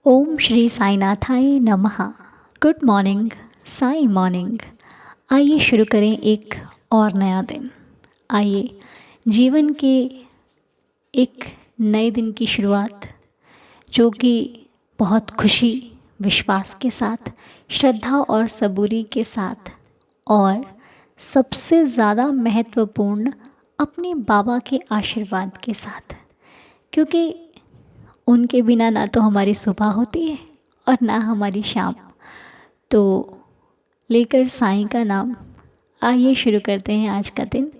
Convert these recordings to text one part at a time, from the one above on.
ओम श्री साईनाथाय नमः। Good morning, Sai morning. आइए शुरू करें एक और नया दिन। आइए जीवन के एक नए दिन की शुरुआत, जो कि बहुत खुशी, विश्वास के साथ, श्रद्धा और सबूरी के साथ, और सबसे ज़्यादा महत्वपूर्ण अपने बाबा के आशीर्वाद के साथ, क्योंकि उनके बिना ना तो हमारी सुबह होती है और ना हमारी शाम। तो लेकर साईं का नाम, आइए शुरू करते हैं आज का दिन।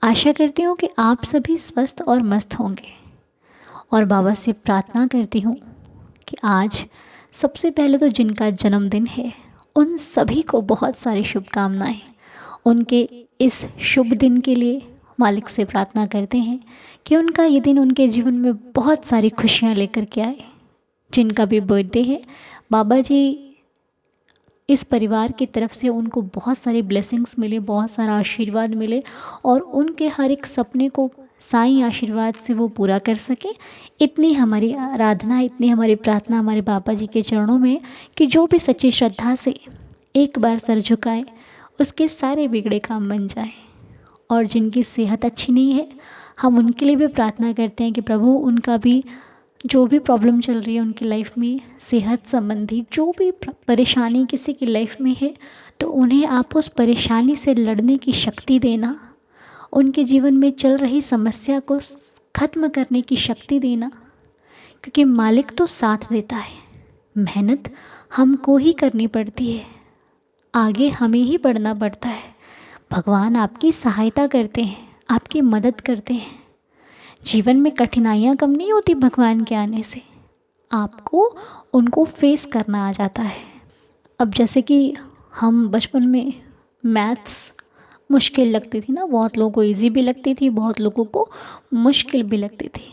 आशा करती हूँ कि आप सभी स्वस्थ और मस्त होंगे, और बाबा से प्रार्थना करती हूँ कि आज सबसे पहले तो जिनका जन्मदिन है उन सभी को बहुत सारी शुभकामनाएं। उनके इस शुभ दिन के लिए मालिक से प्रार्थना करते हैं कि उनका ये दिन उनके जीवन में बहुत सारी खुशियाँ लेकर के आए। जिनका भी बर्थडे है, बाबा जी इस परिवार की तरफ से उनको बहुत सारी ब्लेसिंग्स मिले, बहुत सारा आशीर्वाद मिले, और उनके हर एक सपने को साईं आशीर्वाद से वो पूरा कर सके। इतनी हमारी आराधना, इतनी हमारी प्रार्थना हमारे बाबा जी के चरणों में, कि जो भी सच्ची श्रद्धा से एक बार सर झुकाए उसके सारे बिगड़े काम बन जाए। और जिनकी सेहत अच्छी नहीं है, हम उनके लिए भी प्रार्थना करते हैं कि प्रभु उनका भी जो भी प्रॉब्लम चल रही है उनकी लाइफ में, सेहत संबंधी जो भी परेशानी किसी की लाइफ में है, तो उन्हें आप उस परेशानी से लड़ने की शक्ति देना, उनके जीवन में चल रही समस्या को ख़त्म करने की शक्ति देना। क्योंकि मालिक तो साथ देता है, मेहनत हमको ही करनी पड़ती है, आगे हमें ही बढ़ना पड़ता है। भगवान आपकी सहायता करते हैं, आपकी मदद करते हैं। जीवन में कठिनाइयाँ कम नहीं होती भगवान के आने से, आपको उनको फेस करना आ जाता है। अब जैसे कि हम बचपन में मैथ्स मुश्किल लगती थी ना, बहुत लोगों को इजी भी लगती थी, बहुत लोगों को मुश्किल भी लगती थी।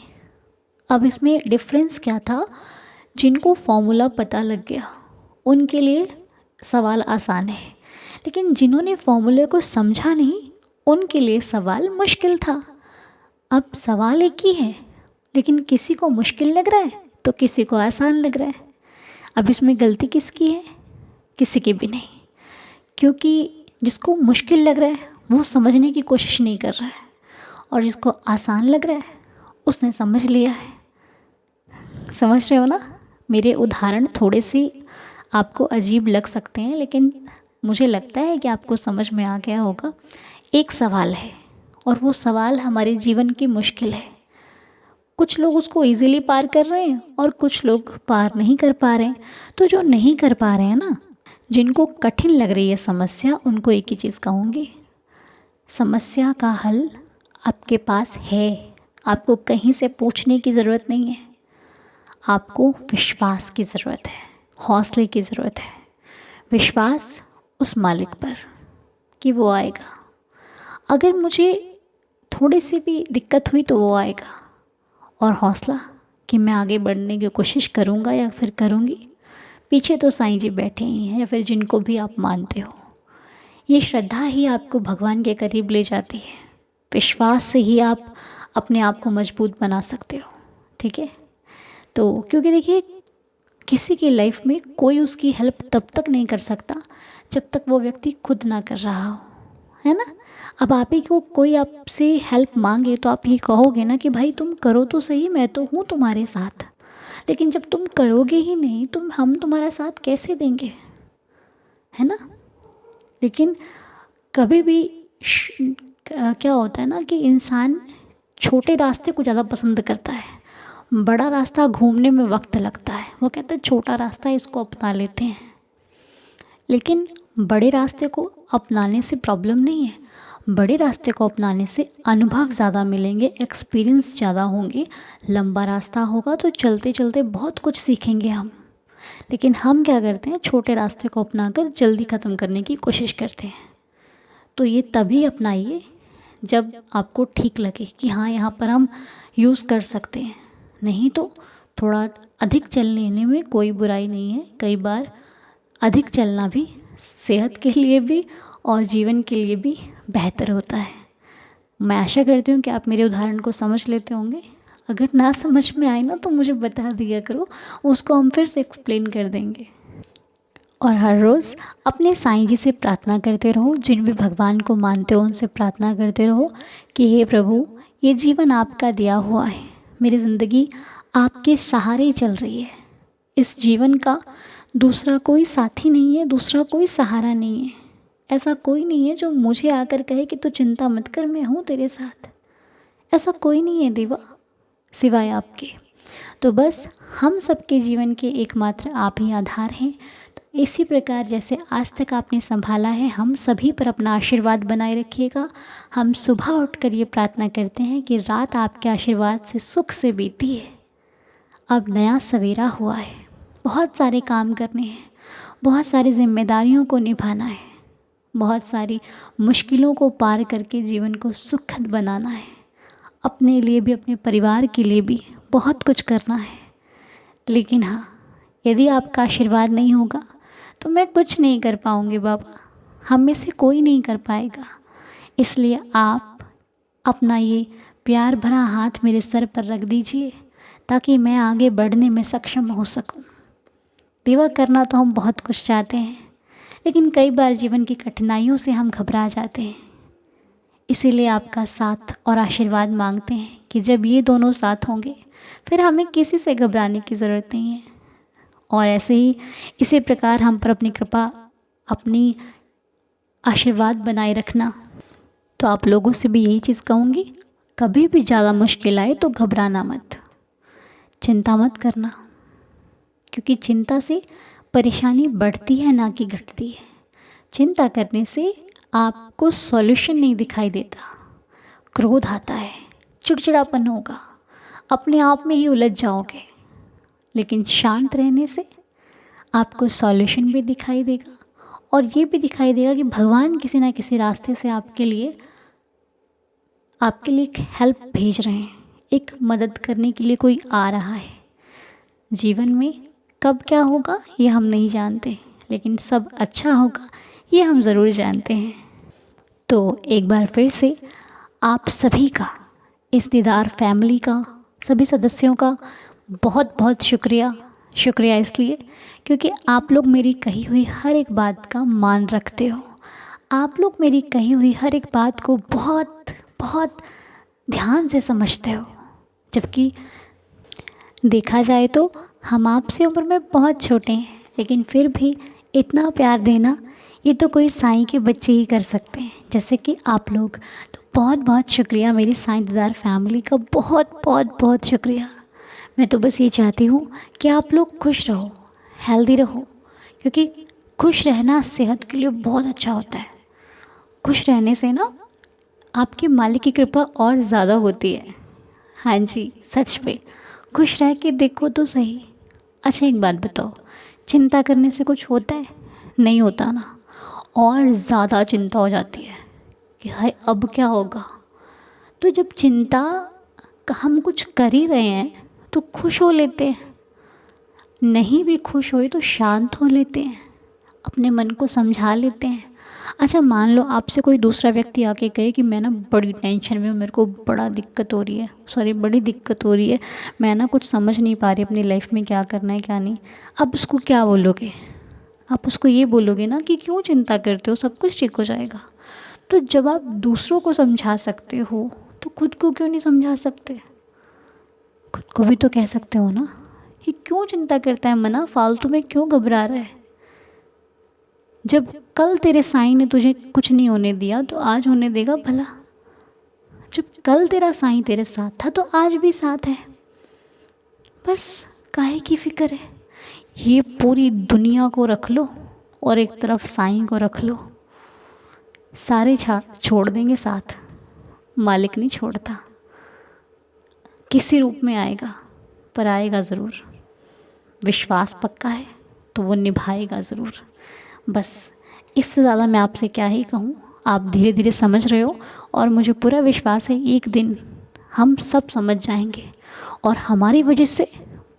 अब इसमें डिफरेंस क्या था, जिनको फॉर्मूला पता लग गया उनके लिए सवाल आसान है, लेकिन जिन्होंने फॉर्मूले को समझा नहीं उनके लिए सवाल मुश्किल था। अब सवाल एक ही है, लेकिन किसी को मुश्किल लग रहा है तो किसी को आसान लग रहा है। अब इसमें गलती किसकी है? किसी की भी नहीं, क्योंकि जिसको मुश्किल लग रहा है वो समझने की कोशिश नहीं कर रहा है, और जिसको आसान लग रहा है उसने समझ लिया है। समझ रहे हो ना? मेरे उदाहरण थोड़े से आपको अजीब लग सकते हैं, लेकिन मुझे लगता है कि आपको समझ में आ गया होगा। एक सवाल है, और वो सवाल हमारे जीवन की मुश्किल है। कुछ लोग उसको इजीली पार कर रहे हैं और कुछ लोग पार नहीं कर पा रहे हैं। तो जो नहीं कर पा रहे हैं ना, जिनको कठिन लग रही है समस्या, उनको एक ही चीज़ कहूँगी, समस्या का हल आपके पास है। आपको कहीं से पूछने की ज़रूरत नहीं है, आपको विश्वास की ज़रूरत है, हौसले की ज़रूरत है। विश्वास उस मालिक पर कि वो आएगा। अगर मुझे थोड़ी सी भी दिक्कत हुई तो वो आएगा, और हौसला कि मैं आगे बढ़ने की कोशिश करूँगा या फिर करूँगी। पीछे तो साईं जी बैठे ही हैं, या फिर जिनको भी आप मानते हो। ये श्रद्धा ही आपको भगवान के करीब ले जाती है। विश्वास से ही आप अपने आप को मजबूत बना सकते हो। ठीक है? तो क्योंकि देखिए, किसी की लाइफ में कोई उसकी हेल्प तब तक नहीं कर सकता जब तक वो व्यक्ति खुद ना कर रहा हो, है ना? अब आप ही को कोई आपसे हेल्प मांगे तो आप ये कहोगे ना कि भाई तुम करो तो सही, मैं तो हूँ तुम्हारे साथ। लेकिन जब तुम करोगे ही नहीं तो हम तुम्हारा साथ कैसे देंगे, है ना? लेकिन कभी भी क्या होता है ना कि इंसान छोटे रास्ते को ज़्यादा पसंद करता है, बड़ा रास्ता घूमने में वक्त लगता है। वो कहता है छोटा रास्ता, इसको अपना लेते हैं। लेकिन बड़े रास्ते को अपनाने से प्रॉब्लम नहीं है, बड़े रास्ते को अपनाने से अनुभव ज़्यादा मिलेंगे, एक्सपीरियंस ज़्यादा होंगे। लंबा रास्ता होगा तो चलते चलते बहुत कुछ सीखेंगे हम। लेकिन हम क्या करते हैं, छोटे रास्ते को अपनाकर जल्दी ख़त्म करने की कोशिश करते हैं। तो ये तभी अपनाइए जब आपको ठीक लगे कि हाँ, यहाँ पर हम यूज़ कर सकते हैं। नहीं तो थोड़ा अधिक चल लेने में कोई बुराई नहीं है। कई बार अधिक चलना भी सेहत के लिए भी और जीवन के लिए भी बेहतर होता है। मैं आशा करती हूँ कि आप मेरे उदाहरण को समझ लेते होंगे। अगर ना समझ में आए ना तो मुझे बता दिया करो, उसको हम फिर से एक्सप्लेन कर देंगे। और हर रोज़ अपने साईं जी से प्रार्थना करते रहो, जिन भी भगवान को मानते हो उनसे प्रार्थना करते रहो कि हे प्रभु, ये जीवन आपका दिया हुआ है, मेरी ज़िंदगी आपके सहारे ही चल रही है। इस जीवन का दूसरा कोई साथी नहीं है, दूसरा कोई सहारा नहीं है। ऐसा कोई नहीं है जो मुझे आकर कहे कि तू चिंता मत कर, मैं हूँ तेरे साथ। ऐसा कोई नहीं है देवा सिवाय आपके। तो बस हम सबके जीवन के एकमात्र आप ही आधार हैं। तो इसी प्रकार जैसे आज तक आपने संभाला है, हम सभी पर अपना आशीर्वाद बनाए रखिएगा। हम सुबह उठकर ये प्रार्थना करते हैं कि रात आपके आशीर्वाद से सुख से बीती है, अब नया सवेरा हुआ है, बहुत सारे काम करने हैं, बहुत सारी जिम्मेदारियों को निभाना है, बहुत सारी मुश्किलों को पार करके जीवन को सुखद बनाना है, अपने लिए भी अपने परिवार के लिए भी बहुत कुछ करना है। लेकिन हाँ, यदि आपका आशीर्वाद नहीं होगा तो मैं कुछ नहीं कर पाऊँगी बाबा, हम में से कोई नहीं कर पाएगा। इसलिए आप अपना ये प्यार भरा हाथ मेरे सर पर रख दीजिए ताकि मैं आगे बढ़ने में सक्षम हो सकूं। देवा करना तो हम बहुत कुछ चाहते हैं, लेकिन कई बार जीवन की कठिनाइयों से हम घबरा जाते हैं। इसीलिए आपका साथ और आशीर्वाद मांगते हैं कि जब ये दोनों साथ होंगे फिर हमें किसी से घबराने की ज़रूरत नहीं है। और ऐसे ही इसी प्रकार हम पर अपनी कृपा, अपनी आशीर्वाद बनाए रखना। तो आप लोगों से भी यही चीज़ कहूँगी, कभी भी ज़्यादा मुश्किल आए तो घबराना मत, चिंता मत करना, क्योंकि चिंता से परेशानी बढ़ती है ना कि घटती है। चिंता करने से आपको सॉल्यूशन नहीं दिखाई देता, क्रोध आता है, चिड़चिड़ापन होगा, अपने आप में ही उलझ जाओगे। लेकिन शांत रहने से आपको सॉल्यूशन भी दिखाई देगा और ये भी दिखाई देगा कि भगवान किसी ना किसी रास्ते से आपके लिए एक हेल्प भेज रहे हैं, एक मदद करने के लिए कोई आ रहा है। जीवन में कब क्या होगा ये हम नहीं जानते, लेकिन सब अच्छा होगा ये हम ज़रूर जानते हैं। तो एक बार फिर से आप सभी का, इस दीदार फैमिली का, सभी सदस्यों का बहुत बहुत शुक्रिया। शुक्रिया इसलिए क्योंकि आप लोग मेरी कही हुई हर एक बात का मान रखते हो। आप लोग मेरी कही हुई हर एक बात को बहुत बहुत ध्यान से समझते हो। जबकि देखा जाए तो हम आपसे उम्र में बहुत छोटे हैं, लेकिन फिर भी इतना प्यार देना ये तो कोई साईं के बच्चे ही कर सकते हैं, जैसे कि आप लोग। तो बहुत बहुत शुक्रिया मेरी साईं दीदार फैमिली का, बहुत बहुत बहुत शुक्रिया। मैं तो बस ये चाहती हूँ कि आप लोग खुश रहो, हेल्दी रहो, क्योंकि खुश रहना सेहत के लिए बहुत अच्छा होता है। खुश रहने से ना आपके मालिक की कृपा और ज़्यादा होती है। हाँ जी, सच पे खुश रह के देखो तो सही। अच्छा एक बात बताओ, चिंता करने से कुछ होता है? नहीं होता ना, और ज़्यादा चिंता हो जाती है कि हाय अब क्या होगा। तो जब चिंता का हम कुछ कर ही रहे हैं तो खुश हो लेते हैं, नहीं भी खुश हुए तो शांत हो लेते हैं, अपने मन को समझा लेते हैं। अच्छा मान लो आपसे कोई दूसरा व्यक्ति आके कहे कि मैं ना बड़ी टेंशन में हूँ, मेरे को बड़ी दिक्कत हो रही है, मैं ना कुछ समझ नहीं पा रही अपनी लाइफ में क्या करना है क्या नहीं। अब उसको क्या बोलोगे? आप उसको ये बोलोगे ना कि क्यों चिंता करते हो, सब कुछ ठीक हो जाएगा। तो जब आप दूसरों को समझा सकते हो तो खुद को क्यों नहीं समझा सकते? खुद को भी तो कह सकते हो ना कि क्यों चिंता करता है मना, फालतू में क्यों घबरा रहा है। जब कल तेरे साईं ने तुझे कुछ नहीं होने दिया तो आज होने देगा भला। जब कल तेरा साईं तेरे साथ था तो आज भी साथ है। बस काहे की फिक्र है। ये पूरी दुनिया को रख लो और एक तरफ साईं को रख लो, सारे छोड़ देंगे साथ। मालिक नहीं छोड़ता, किसी रूप में आएगा पर आएगा ज़रूर। विश्वास पक्का है तो वो निभाएगा ज़रूर। बस इससे ज़्यादा मैं आपसे क्या ही कहूँ, आप धीरे धीरे समझ रहे हो और मुझे पूरा विश्वास है एक दिन हम सब समझ जाएंगे और हमारी वजह से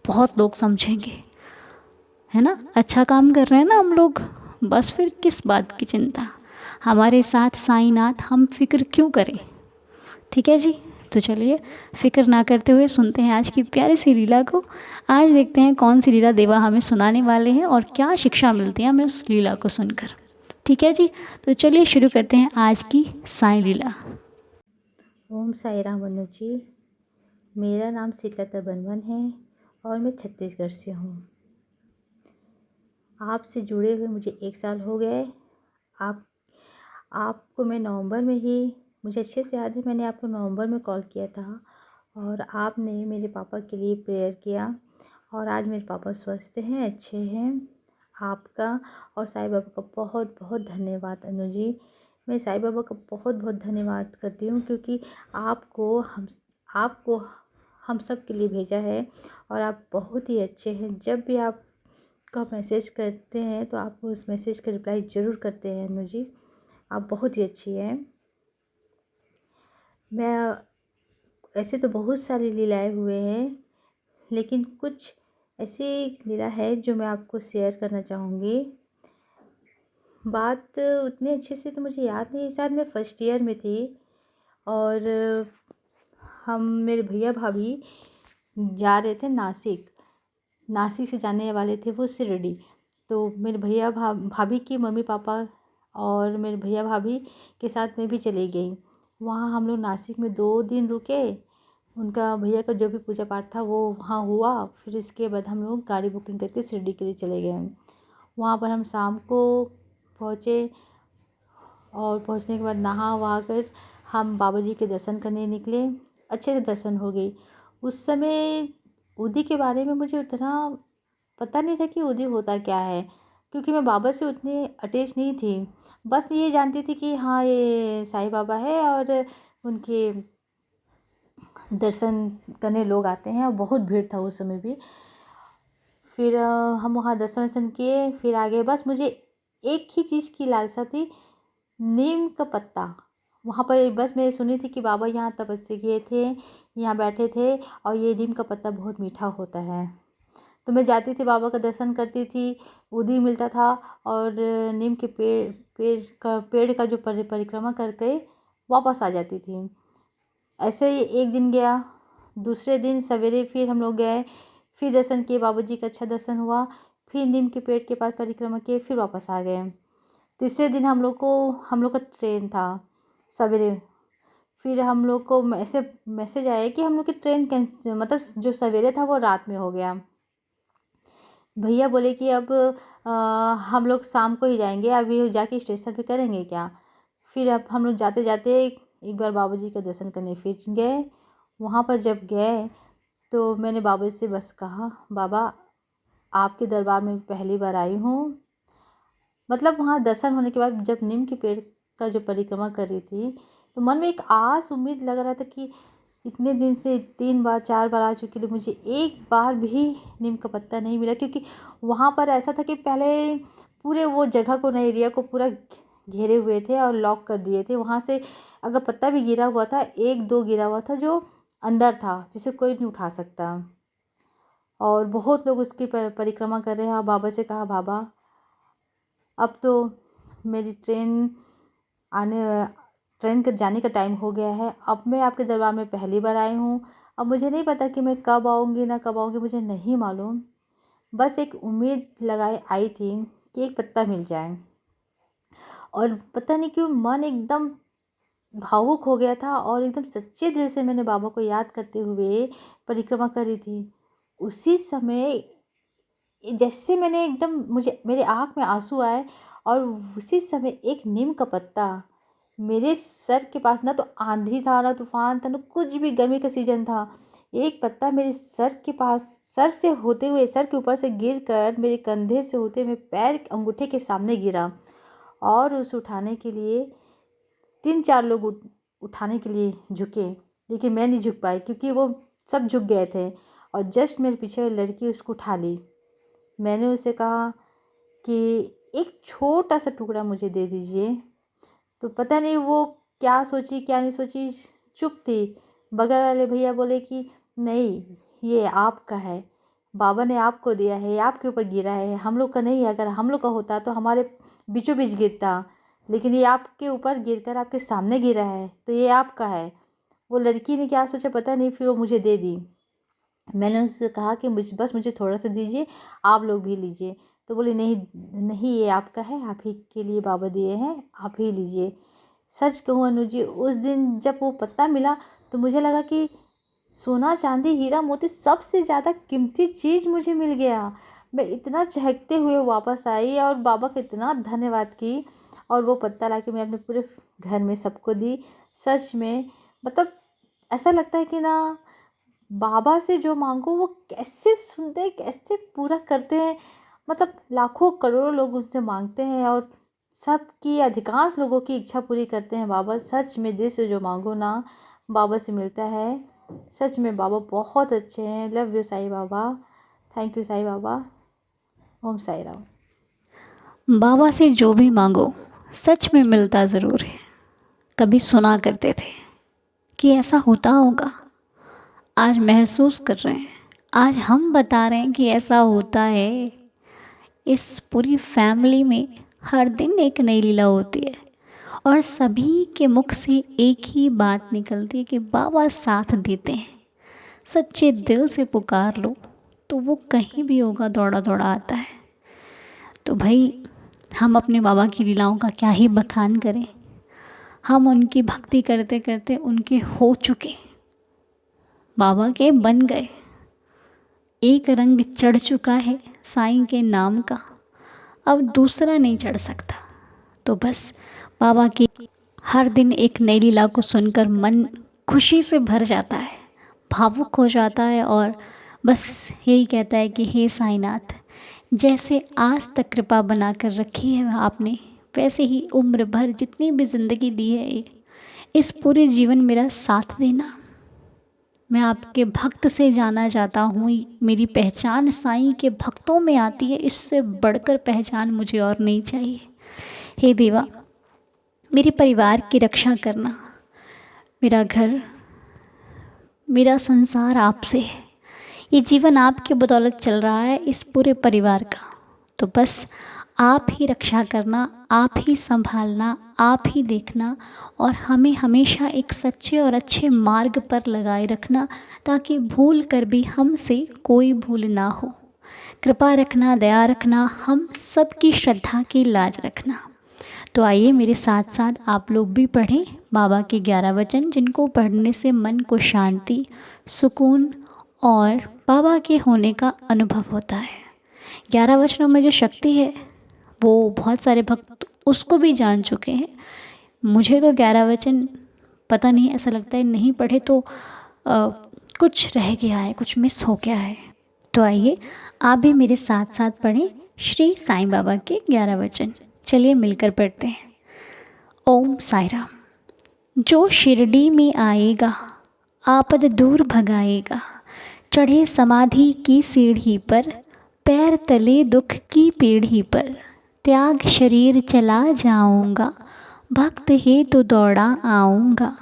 बहुत लोग समझेंगे, है ना। अच्छा काम कर रहे हैं ना हम लोग, बस फिर किस बात की चिंता। हमारे साथ साईंनाथ, हम फिक्र क्यों करें। ठीक है जी, तो चलिए फिक्र ना करते हुए सुनते हैं आज की प्यारी सी लीला को। आज देखते हैं कौन सी लीला देवा हमें सुनाने वाले हैं और क्या शिक्षा मिलती है हमें उस लीला को सुनकर। ठीक है जी, तो चलिए शुरू करते हैं आज की साईं लीला। ओम साई राम मनु जी। मेरा नाम शीतलता बर्मन है और मैं छत्तीसगढ़ से हूँ। आपसे जुड़े हुए मुझे 1 साल हो गए। आपको मैं नवंबर में ही, मुझे अच्छे से याद है, मैंने आपको नवंबर में कॉल किया था और आपने मेरे पापा के लिए प्रेयर किया और आज मेरे पापा स्वस्थ हैं, अच्छे हैं। आपका और साईं बाबा का बहुत बहुत धन्यवाद अनु जी। मैं साईं बाबा का बहुत बहुत धन्यवाद करती हूँ क्योंकि आपको हम सब के लिए भेजा है और आप बहुत ही अच्छे हैं। जब भी आप का मैसेज करते हैं तो आप उस मैसेज का रिप्लाई ज़रूर करते हैं अनु जी। आप बहुत ही अच्छी हैं। मैं ऐसे तो बहुत सारी लीलाएँ हुए हैं, लेकिन कुछ ऐसी लीला है जो मैं आपको शेयर करना चाहूँगी। बात उतने अच्छे से तो मुझे याद नहीं है, शायद मैं फर्स्ट ईयर में थी और हम मेरे भैया भाभी जा रहे थे नासिक। नासिक से जाने वाले थे वो शिरडी। तो मेरे भैया भाभी के मम्मी पापा और मेरे भैया भाभी के साथ मैं भी चली गई। वहाँ हम लोग नासिक में 2 दिन रुके। उनका भैया का जो भी पूजा पाठ था वो वहाँ हुआ। फिर इसके बाद हम लोग गाड़ी बुकिंग करके शिरडी के लिए चले गए। वहाँ पर हम शाम को पहुँचे और पहुँचने के बाद नहा वहा कर हम बाबा जी के दर्शन करने निकले। अच्छे से दर्शन हो गई। उस समय उदी के बारे में मुझे उतना पता नहीं था कि उदी होता क्या है, क्योंकि मैं बाबा से उतनी अटैच नहीं थी। बस ये जानती थी कि हाँ ये साईं बाबा है और उनके दर्शन करने लोग आते हैं और बहुत भीड़ था उस समय भी। फिर हम वहाँ दर्शन वर्शन किए, फिर आगे बस मुझे एक ही चीज़ की लालसा थी, नीम का पत्ता। वहाँ पर बस मैं सुनी थी कि बाबा यहाँ तपस्या किए थे, यहाँ बैठे थे और ये नीम का पत्ता बहुत मीठा होता है। तो मैं जाती थी, बाबा का दर्शन करती थी, उदी मिलता था और नीम के पेड़ का जो परिक्रमा करके वापस आ जाती थी। ऐसे ही एक दिन गया, दूसरे दिन सवेरे फिर हम लोग गए, फिर दर्शन किए, बाबा जी का अच्छा दर्शन हुआ। फिर नीम के पेड़ के पास परिक्रमा किए, फिर वापस आ गए। तीसरे दिन हम लोग का ट्रेन था सवेरे। फिर हम लोग को ऐसे मैसेज आया कि हम लोग की ट्रेन कैंसिल, मतलब जो सवेरे था वो रात में हो गया। भैया बोले कि अब हम लोग शाम को ही जाएंगे, अभी जाके स्टेशन पे करेंगे क्या। फिर अब हम लोग जाते जाते एक बार बाबा जी का दर्शन करने फिर गए। वहाँ पर जब गए तो मैंने बाबा से बस कहा, बाबा आपके दरबार में पहली बार आई हूँ। मतलब वहाँ दर्शन होने के बाद जब नीम के पेड़ का जो परिक्रमा कर रही थी तो मन में एक आस उम्मीद लग रहा था कि इतने दिन से 3 बार 4 बार आ चुकी, लेकिन मुझे एक बार भी नीम का पत्ता नहीं मिला। क्योंकि वहाँ पर ऐसा था कि पहले पूरे वो जगह को, नए एरिया को पूरा घेरे हुए थे और लॉक कर दिए थे। वहाँ से अगर पत्ता भी गिरा हुआ था, 1-2 गिरा हुआ था जो अंदर था, जिसे कोई नहीं उठा सकता। और बहुत लोग उसकी परिक्रमा कर रहे हैं। बाबा से कहा, बाबा अब तो मेरी ट्रेन के जाने का टाइम हो गया है। अब मैं आपके दरबार में पहली बार आई हूँ। अब मुझे नहीं पता कि मैं कब आऊँगी ना कब आऊँगी, मुझे नहीं मालूम। बस एक उम्मीद लगाए आई थी कि एक पत्ता मिल जाए। और पता नहीं क्यों मन एकदम भावुक हो गया था और एकदम सच्चे दिल से मैंने बाबा को याद करते हुए परिक्रमा करी थी। उसी समय जैसे मैंने एकदम, मुझे मेरे आँख में आंसू आए और उसी समय एक नीम का पत्ता मेरे सर के पास, ना तो आंधी था ना तूफान था ना कुछ भी, गर्मी का सीजन था। एक पत्ता मेरे सर के पास, सर से होते हुए, सर के ऊपर से गिरकर मेरे कंधे से होते हुए पैर अंगूठे के सामने गिरा। और उस उठाने के लिए 3-4 लोग उठाने के लिए झुके, लेकिन मैं नहीं झुक पाई क्योंकि वो सब झुक गए थे। और जस्ट मेरे पीछे वाली लड़की उसको उठा ली। मैंने उसे कहा कि एक छोटा सा टुकड़ा मुझे दे दीजिए। तो पता नहीं वो क्या सोची क्या नहीं सोची, चुप थी। बगल वाले भैया बोले कि नहीं, ये आपका है, बाबा ने आपको दिया है, ये आपके ऊपर गिरा है, हम लोग का नहीं है। अगर हम लोग का होता तो हमारे बीचों बीच गिरता, लेकिन ये आपके ऊपर गिरकर आपके सामने गिरा है तो ये आपका है। वो लड़की ने क्या सोचा पता नहीं, फिर वो मुझे दे दी। मैंने उससे कहा कि मुझे थोड़ा सा दीजिए, आप लोग भी लीजिए। तो बोली नहीं नहीं, ये आपका है, आप ही के लिए बाबा दिए हैं, आप ही लीजिए। सच कहूँ अनु जी, उस दिन जब वो पत्ता मिला तो मुझे लगा कि सोना चांदी हीरा मोती सबसे ज़्यादा कीमती चीज़ मुझे मिल गया। मैं इतना चहकते हुए वापस आई और बाबा का इतना धन्यवाद की, और वो पत्ता लाके मैं अपने पूरे घर में सबको दी। सच में मतलब ऐसा लगता है कि ना, बाबा से जो मांगो वो कैसे सुनते हैं, कैसे पूरा करते हैं। मतलब लाखों करोड़ों लोग उनसे मांगते हैं और सबकी, अधिकांश लोगों की इच्छा पूरी करते हैं बाबा। सच में दिल से जो मांगो ना, बाबा से मिलता है। सच में बाबा बहुत अच्छे हैं। Love you Sai Baba. Thank you Sai Baba. Om Sai Ram. बाबा से जो भी मांगो सच में मिलता ज़रूर है। कभी सुना करते थे कि ऐसा होता होगा, आज महसूस कर रहे हैं, आज हम बता रहे हैं कि ऐसा होता है। इस पूरी फैमिली में हर दिन एक नई लीला होती है और सभी के मुख से एक ही बात निकलती है कि बाबा साथ देते हैं। सच्चे दिल से पुकार लो तो वो कहीं भी होगा, दौड़ा दौड़ा आता है। तो भाई, हम अपने बाबा की लीलाओं का क्या ही बखान करें। हम उनकी भक्ति करते करते उनके हो चुके, बाबा के बन गए। एक रंग चढ़ चुका है साईं के नाम का, अब दूसरा नहीं चढ़ सकता। तो बस बाबा की हर दिन एक नई लीला को सुनकर मन खुशी से भर जाता है, भावुक हो जाता है और बस यही कहता है कि हे साईनाथ, जैसे आज तक कृपा बना कर रखी है आपने, वैसे ही उम्र भर जितनी भी ज़िंदगी दी है, इस पूरे जीवन मेरा साथ देना। मैं आपके भक्त से जाना जाता हूँ, मेरी पहचान साईं के भक्तों में आती है, इससे बढ़कर पहचान मुझे और नहीं चाहिए। हे देवा, मेरे परिवार की रक्षा करना। मेरा घर, मेरा संसार आपसे है, ये जीवन आपकी बदौलत चल रहा है, इस पूरे परिवार का। तो बस आप ही रक्षा करना, आप ही संभालना, आप ही देखना और हमें हमेशा एक सच्चे और अच्छे मार्ग पर लगाए रखना, ताकि भूल कर भी हमसे कोई भूल ना हो। कृपा रखना, दया रखना, हम सबकी श्रद्धा की लाज रखना। तो आइए मेरे साथ साथ आप लोग भी पढ़ें बाबा के 11 वचन, जिनको पढ़ने से मन को शांति, सुकून और बाबा के होने का अनुभव होता है। 11 वचनों में जो शक्ति है वो बहुत सारे भक्त उसको भी जान चुके हैं। मुझे तो 11 वचन पता नहीं, ऐसा लगता है नहीं पढ़े तो कुछ रह गया है, कुछ मिस हो गया है। तो आइए आप भी मेरे साथ साथ पढ़ें श्री साईं बाबा के 11 वचन। चलिए मिलकर पढ़ते हैं। ओम साई राम। जो शिरडी में आएगा आपद दूर भगाएगा, चढ़े समाधि की सीढ़ी पर, पैर तले दुख की पीढ़ी पर, त्याग शरीर चला जाऊंगा, भक्त है तो दौड़ा आऊँगा,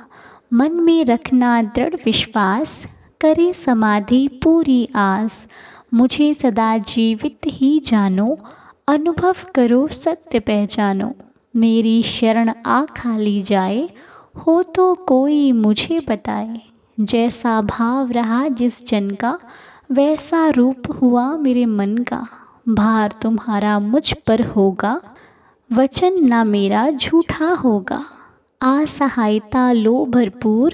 मन में रखना दृढ़ विश्वास, करे समाधि पूरी आस, मुझे सदा जीवित ही जानो, अनुभव करो सत्य पहचानो, मेरी शरण आ खाली जाए, हो तो कोई मुझे बताए, जैसा भाव रहा जिस जन का, वैसा रूप हुआ मेरे मन का, भार तुम्हारा मुझ पर होगा, वचन ना मेरा झूठा होगा, असहायता लो भरपूर,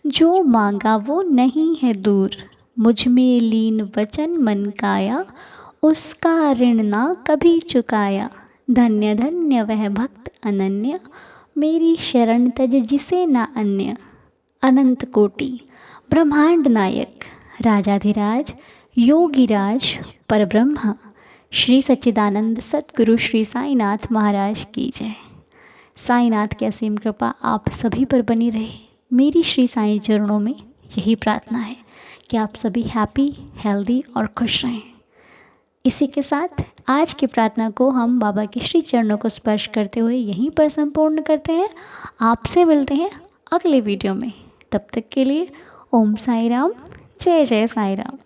जो मांगा वो नहीं है दूर, मुझ में लीन वचन मन काया, उसका ऋण ना कभी चुकाया, धन्य धन्य वह भक्त अनन्य, मेरी शरण तज जिसे ना अन्य, अनंत कोटि ब्रह्मांड नायक, राजाधिराज योगीराज परब्रह्म, श्री सच्चिदानंद सद्गुरु श्री साईनाथ महाराज की जय। साईनाथ की असीम कृपा आप सभी पर बनी रहे। मेरी श्री साईं चरणों में यही प्रार्थना है कि आप सभी हैप्पी, हेल्दी और खुश रहें। इसी के साथ आज की प्रार्थना को हम बाबा के श्री चरणों को स्पर्श करते हुए यहीं पर संपूर्ण करते हैं। आपसे मिलते हैं अगले वीडियो में। तब तक के लिए ओम साई राम, जय जय साई राम।